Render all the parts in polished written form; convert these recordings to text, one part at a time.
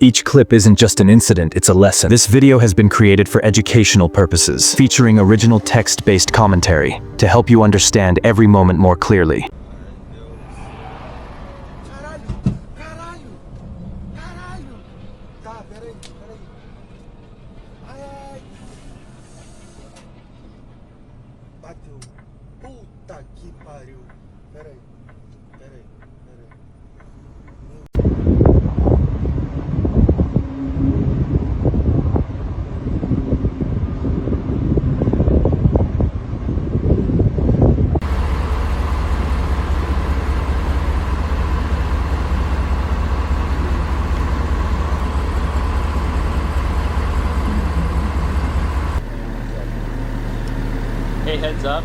Each clip isn't just an incident, it's a lesson. This video has been created for educational purposes, featuring original text-based commentary to help you understand every moment more clearly. Hey, heads up.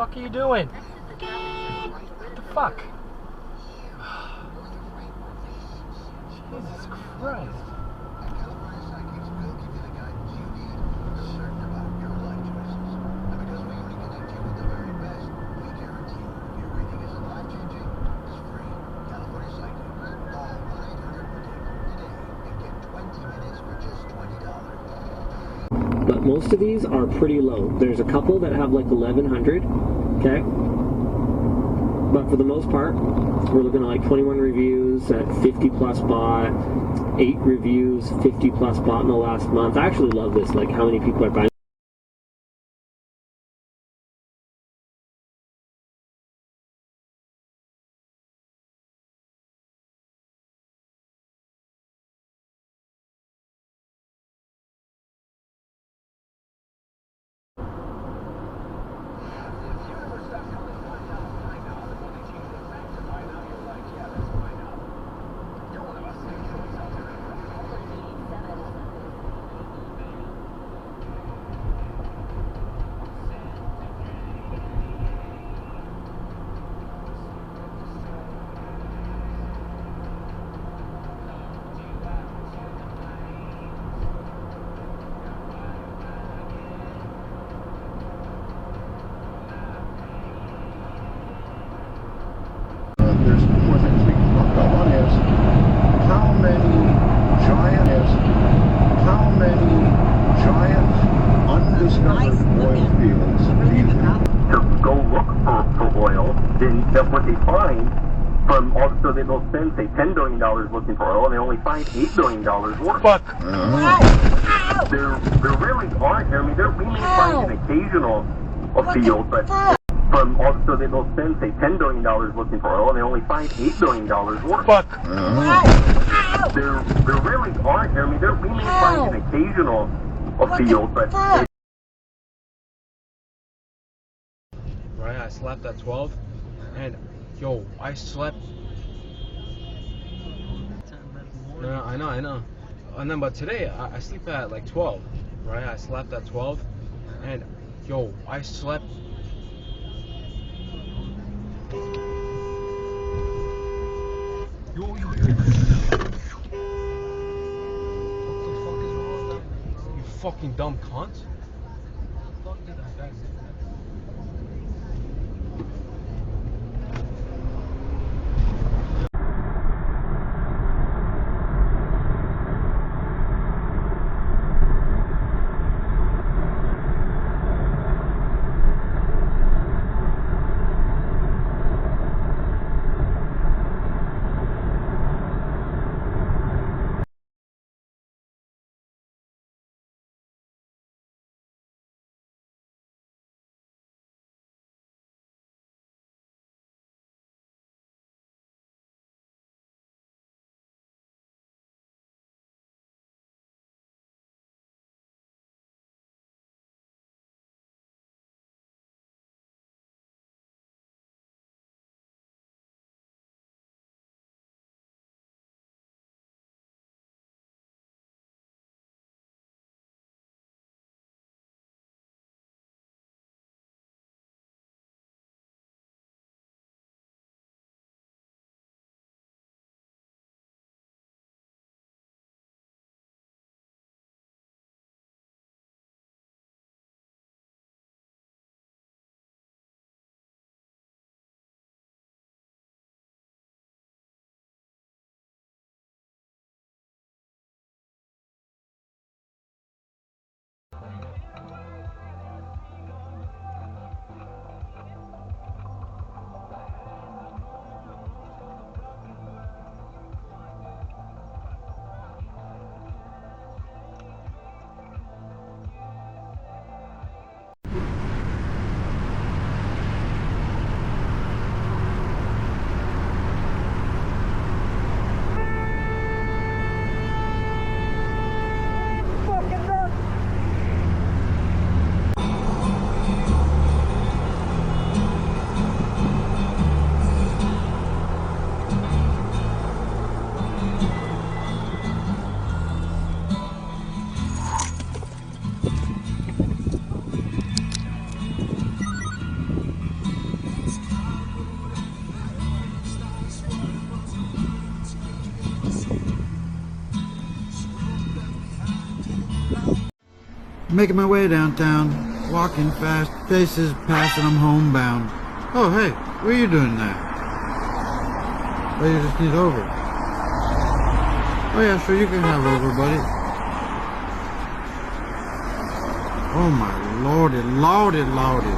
What the fuck are you doing? What the fuck? Jesus Christ. But most of these are pretty low. There's a couple that have like 1100, okay? But for the most part, we're looking at like 21 reviews at 50 plus bought, 8 reviews, 50 plus bought in the last month. I actually love this, like how many people are buying. There's two more things we can talk about. One is how many giant undiscovered oil fields do you have? To go look for oil, then what they find from also they'll spend say $10 billion looking for oil, and they only find $8 billion worth. Fuck. There really aren't. I mean, we may find an occasional field, but from also they'll spend say $10 billion looking for oil, and they only find $8 billion worth. Fuck. There really aren't. I mean, we may find an occasional field, but. Right, I slept at 12, and yo, I slept. No, I know. And then, but today I sleep at like 12, right? I slept at 12, and yo, I slept fucking dumb cunt. What the fuck did that guy say? Making my way downtown, walking fast, faces passing, I'm homebound. Oh, hey, what are you doing there? Oh, you just need over. Oh yeah, sure, you can have over, buddy. Oh my lordy, lordy, lordy.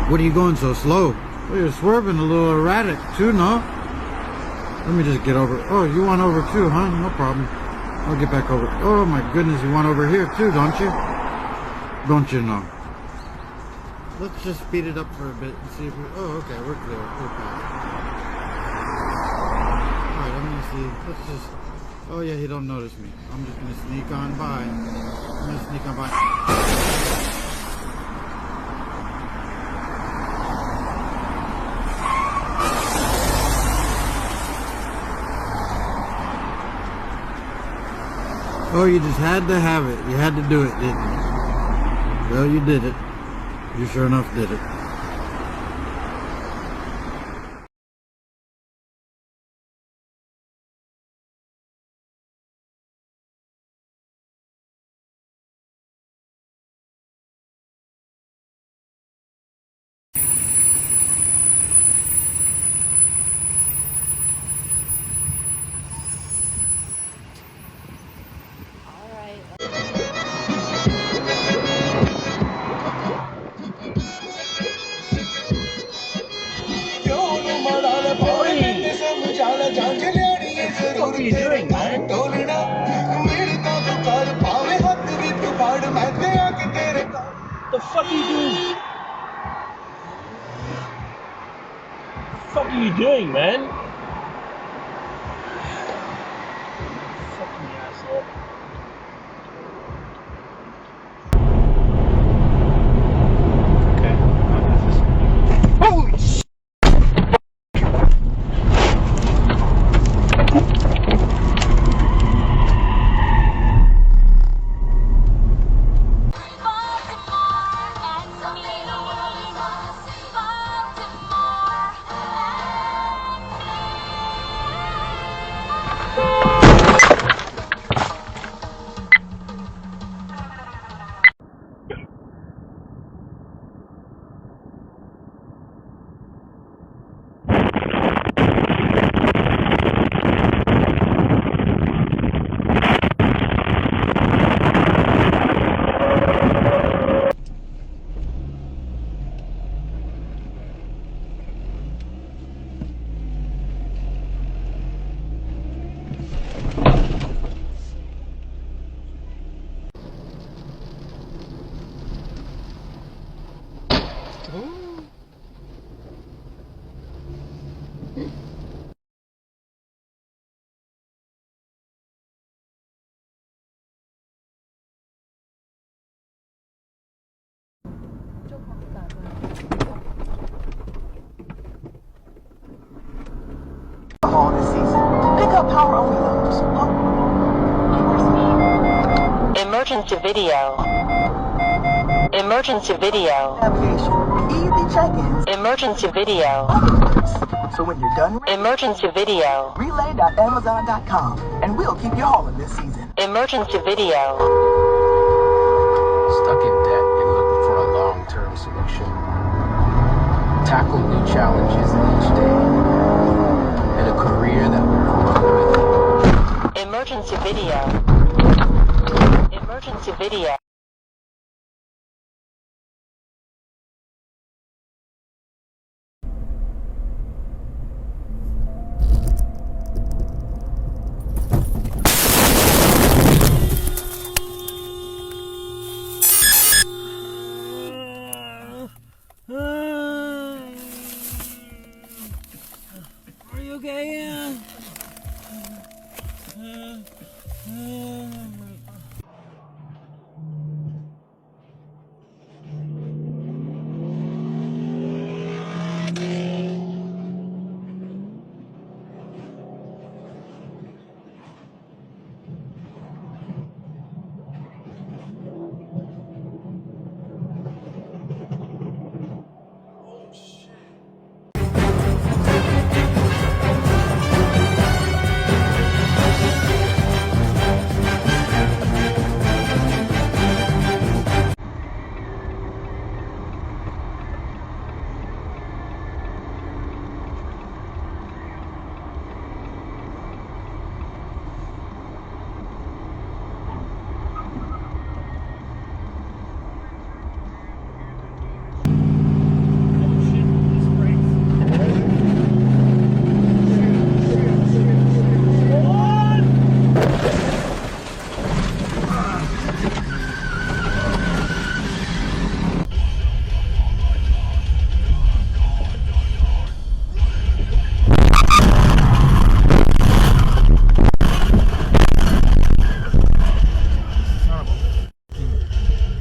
What are you going so slow? Oh, you're swerving a little erratic too, no? Let me just get over. Oh, you want over too, huh? No problem. I'll get back over. Oh my goodness, you want over here too, don't you? Don't you know? Let's just speed it up for a bit and see if we... Oh, okay, we're clear. We're past. Alright, I'm gonna see. Let's just... Oh yeah, he don't notice me. I'm just gonna sneak on by. I'm gonna sneak on by. Oh, you just had to have it. You had to do it, didn't you? Well, you did it. You sure enough did it. What are you doing, man? The fuck are you doing? The fuck are you doing, man? Fucking asshole. Okay, holy shit! Emergency video. Emergency video. Navigation. Easy check-ins. Emergency video. So when you're done, Emergency video. relay.amazon.com and we'll keep you hauling this season. Emergency video. Stuck in debt and looking for a long-term solution. Tackle new challenges each day. And a career that will grow with you. Emergency video. Emergency video. Are you okay, Ian?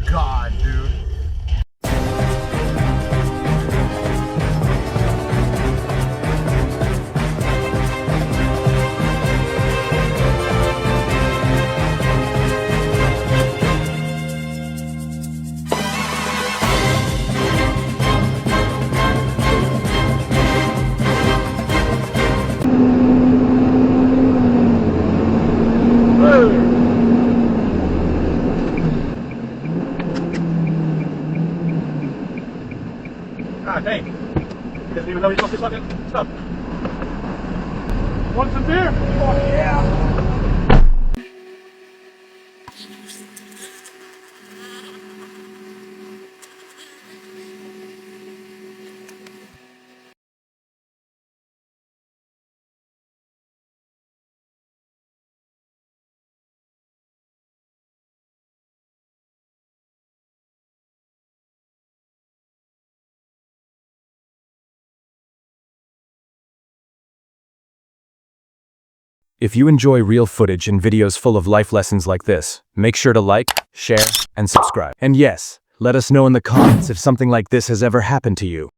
God, dude. God dang. Didn't even know you supposed to fucking stop. Want some beer? Oh yeah. If you enjoy real footage and videos full of life lessons like this, make sure to like, share, and subscribe. And yes, let us know in the comments if something like this has ever happened to you.